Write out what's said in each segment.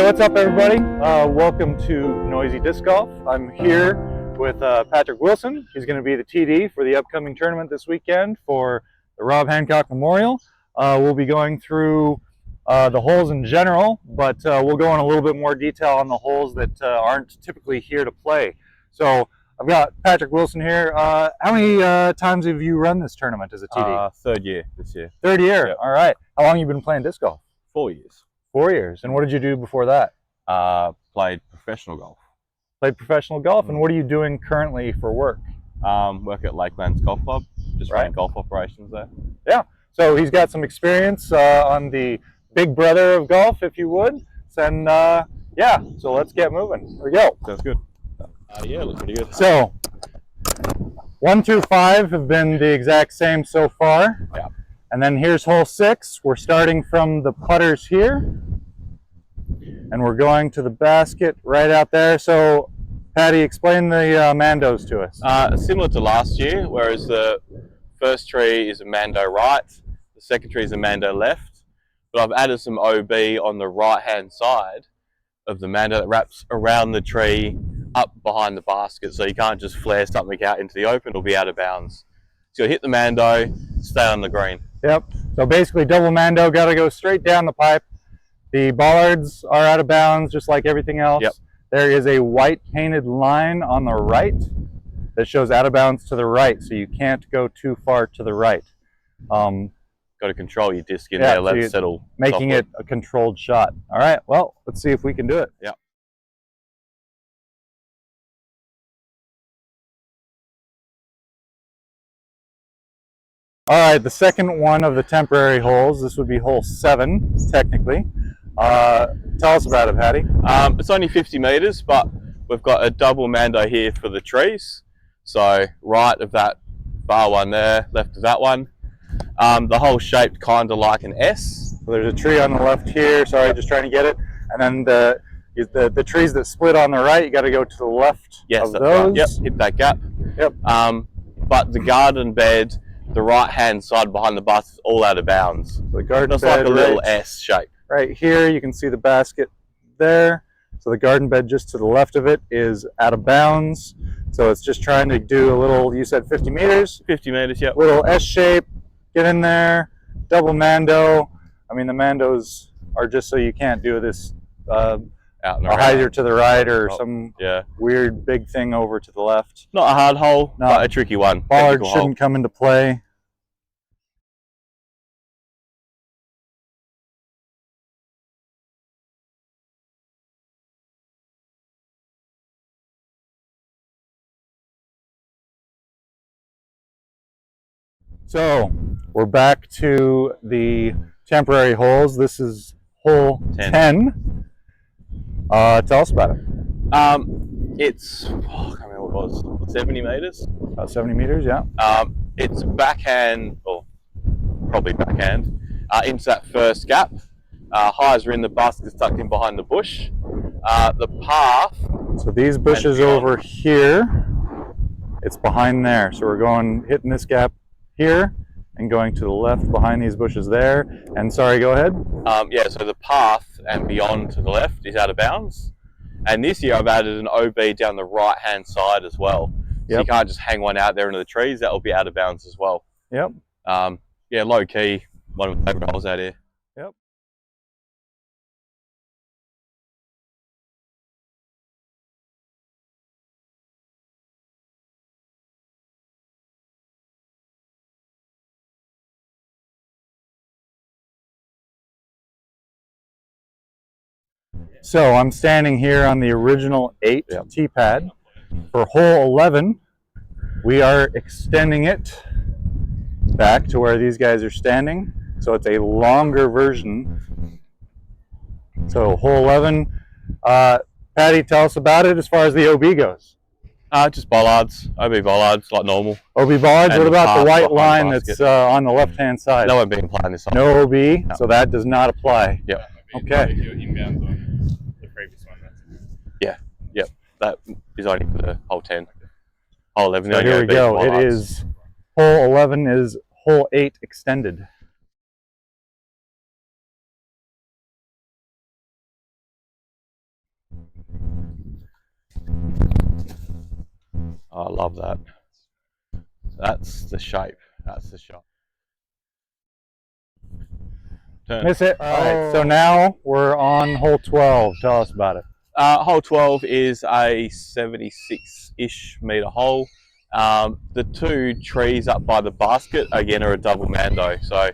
Hey, what's up everybody? Welcome to Noisy Disc Golf. I'm here with Patrick Wilson. He's going to be the TD for the upcoming tournament this weekend for the Rob Hancock Memorial. We'll be going through the holes in general, but we'll go in a little bit more detail on the holes that aren't typically here to play. So I've got Patrick Wilson here. How many times have you run this tournament as a TD? Third year this year. Third year, Yep. All right. How long have you been playing disc golf? 4 years. 4 years. And what did you do before that? Played professional golf. Played professional golf. And what are you doing currently for work? Work at Lakelands Golf Club, just running golf operations there. Yeah, so he's got some experience on the big brother of golf, if you would. And yeah, so let's get moving. Here we go. Sounds good. Yeah, looks pretty good. So 1 through 5 have been the exact same so far. Yeah. And then here's hole 6. We're starting from the putters here. And we're going to the basket right out there. So, Patty, explain the Mandos to us. Similar to last year, whereas the first tree is a Mando right, the second tree is a Mando left. But I've added some OB on the right-hand side of the Mando that wraps around the tree up behind the basket. So you can't just flare something out into the open, it'll be out of bounds. So you'll hit the Mando, stay on the green. Yep. So basically double Mando, got to go straight down the pipe. The bollards are out of bounds just like everything else. Yep. There is a white painted line on the right that shows out of bounds to the right, so you can't go too far to the right. Got to control your disc in there, let it settle. Making it a controlled shot. All right, well, let's see if we can do it. Yeah. All right, the second one of the temporary holes. This would be hole 7, technically. Tell us about it, Patty. It's only 50 meters, but we've got a double Mando here for the trees. So right of that far one there, left of that one. The hole's shaped kind of like an S. So there's a tree on the left here. Sorry, just trying to get it. And then the trees that split on the right, you got to go to the left of those. Right. Yep, hit that gap. Yep. But the garden bed, the right-hand side behind the basket, is all out of bounds. The garden it's bed, like a little S shape. Right here, you can see the basket there. So the garden bed just to the left of it is out of bounds. So it's just trying to do a little, you said 50 meters? 50 meters, yep. Little S shape, get in there, double Mando. I mean, the Mandos are just so you can't do this out and a hyzer to the right or some yeah, weird big thing over to the left. Not a hard hole, but a tricky one. Bollard shouldn't come into play. So we're back to the temporary holes. This is hole 10. Tell us about it. It's, I can't remember what it was, 70 meters? About 70 meters, yeah. It's backhand, or probably backhand, into that first gap. Highs are in the basket tucked in behind the bush. The path. So these bushes over here, it's behind there. So we're going, hitting this gap here and going to the left behind these bushes there. And sorry, go ahead. Yeah, so the path and beyond to the left is out of bounds. And this year I've added an OB down the right-hand side as well. So you can't just hang one out there into the trees, that will be out of bounds as well. Yep. Yeah, low key, one of my favorite holes out here. Yep. So I'm standing here on the original 8 tee pad. For hole 11, we are extending it back to where these guys are standing. So it's a longer version. So hole 11, Patty, tell us about it as far as the OB goes. Just bollards, OB bollards, like normal. OB bollards, what about the white line that's on the left-hand side? No one being applied this time. No OB, so that does not apply. Yep. Okay. If you're inbound on the previous one, that's Yeah, yep. That is only for the hole 10. Hole 11. So here we go. It is, hole 11 is hole 8 extended. Oh, I love that. That's the shape. That's the shot. Turn. Miss it. All right, so now we're on hole 12. Tell us about it. Hole 12 is a 76-ish metre hole. The two trees up by the basket, again, are a double mando. So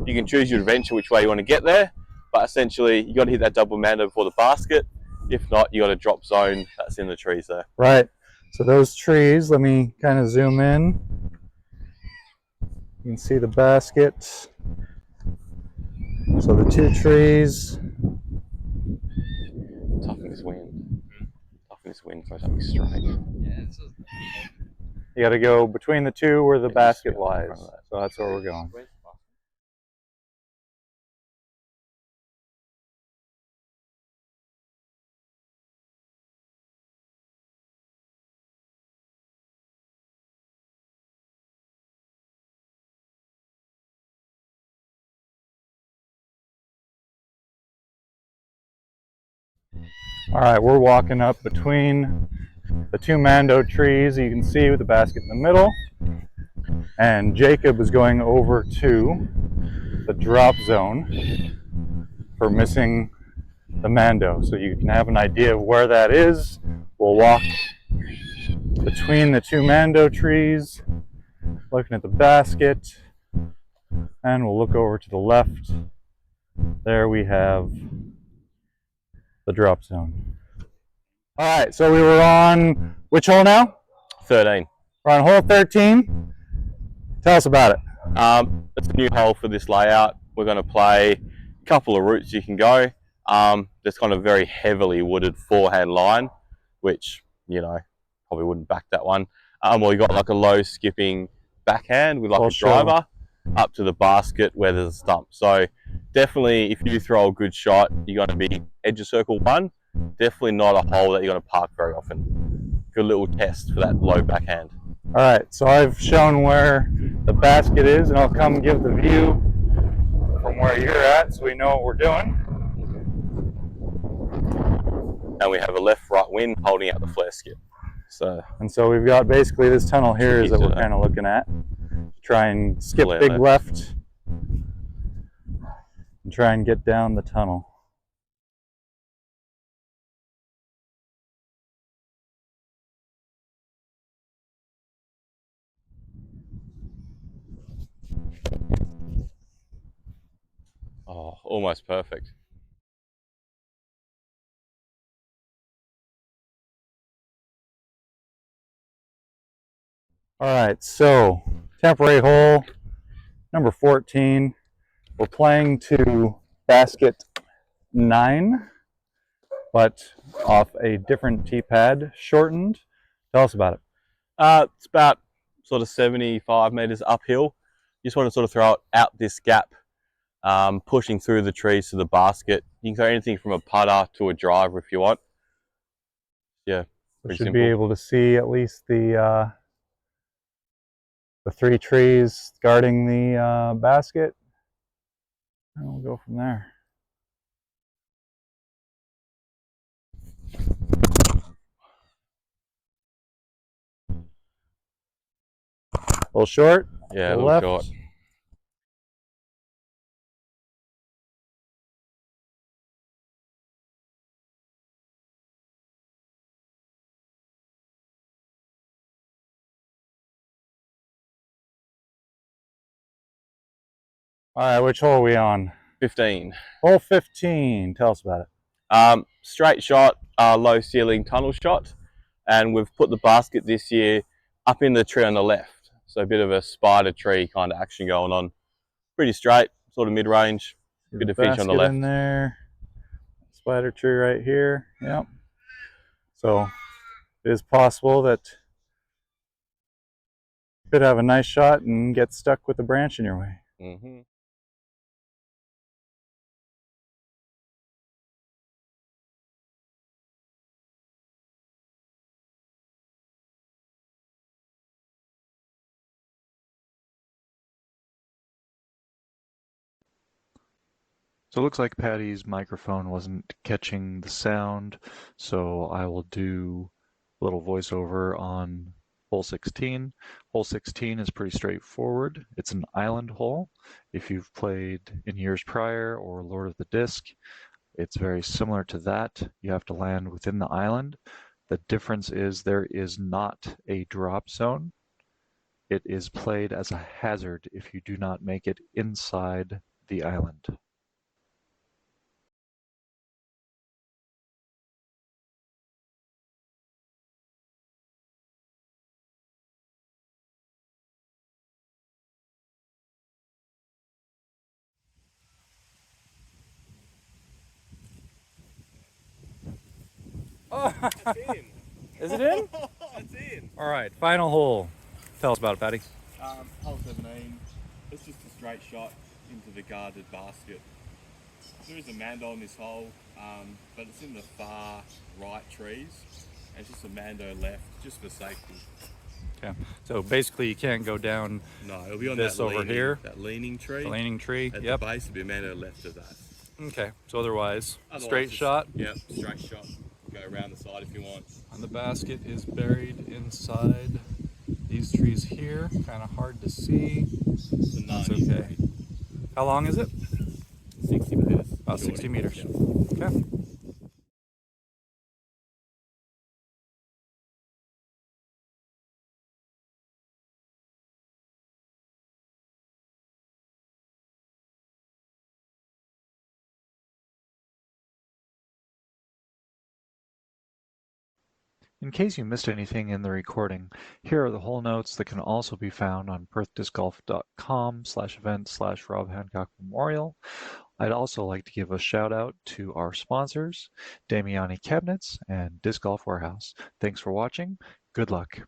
you can choose your adventure which way you want to get there. But essentially, you got to hit that double mando before the basket. If not, you got a drop zone that's in the trees there. Right. So those trees, let me kind of zoom in. You can see the basket. So the two trees. Toughen this wind. Toughen this wind so something straight. Yeah, You got to go between the two where the Yeah, basket just go in lies. front of that. So that's where we're going. All right, we're walking up between the two mando trees you can see with the basket in the middle. And Jacob is going over to the drop zone for missing the mando. So you can have an idea of where that is. We'll walk between the two mando trees, looking at the basket, and we'll look over to the left. There we have the drop zone. All right, so we were on which hole now? 13. We're on hole 13. Tell us about it. It's a new hole for this layout. We're going to play a couple of routes you can go. There's kind of very heavily wooded forehand line, which, you know, probably wouldn't back that one. Well, you got like a low skipping backhand with like a driver up to the basket where there's a stump. So definitely, if you throw a good shot, you're going to be edge of circle one. Definitely not a hole that you're going to park very often. Good little test for that low backhand. All right, so I've shown where the basket is, and I'll come give the view from where you're at so we know what we're doing. And we have a left-right wind holding out the flare skip. And so we've got basically this tunnel here is that we're kind of looking at. Try and skip big left and try and get down the tunnel. Oh, almost perfect. All right, so temporary hole number 14. We're playing to basket 9, but off a different tee pad, shortened. Tell us about it. It's about sort of 75 meters uphill. You just want to sort of throw it out this gap, pushing through the trees to the basket. You can throw anything from a putter to a driver if you want. Yeah, We pretty should simple. be able to see at least the 3 trees guarding the basket, and we'll go from there. A little short. Yeah, a little left. short. All right, which hole are we on? 15. Hole 15. Tell us about it. Straight shot, low ceiling tunnel shot. And we've put the basket this year up in the tree on the left. So a bit of a spider tree kind of action going on. Pretty straight, sort of mid-range. Bit of finish on the left. In there. Spider tree right here. Yep. So it is possible that you could have a nice shot and get stuck with a branch in your way. Mm-hmm. So it looks like Patty's microphone wasn't catching the sound, so I will do a little voiceover on hole 16. Hole 16 is pretty straightforward. It's an island hole. If you've played in years prior or Lord of the Disc, it's very similar to that. You have to land within the island. The difference is there is not a drop zone. It is played as a hazard if you do not make it inside the island. Oh, That's in. is it in? That's in. All right, final hole. Tell us about it, Patty. Hole 17. It's just a straight shot into the guarded basket. There is a mando in this hole, but it's in the far right trees. And it's just a mando left, just for safety. Okay, so basically you can't go down No, it'll be on this that over leaning, here. that leaning tree. The leaning tree. At Yep. the base, it'll be a mando left of that. Okay, so otherwise Otherwise, straight it's- shot. Yep, straight shot. Go around the side if you want. And the basket is buried inside these trees here. Kind of hard to see. It's a That's 90 okay. How long is it? 60 metres. About 60 meters. Yeah. Okay. In case you missed anything in the recording, here are the hole notes that can also be found on perthdiscgolf.com/event/Rob Hancock Memorial. I'd also like to give a shout out to our sponsors, Damiani Cabinets and Disc Golf Warehouse. Thanks for watching. Good luck.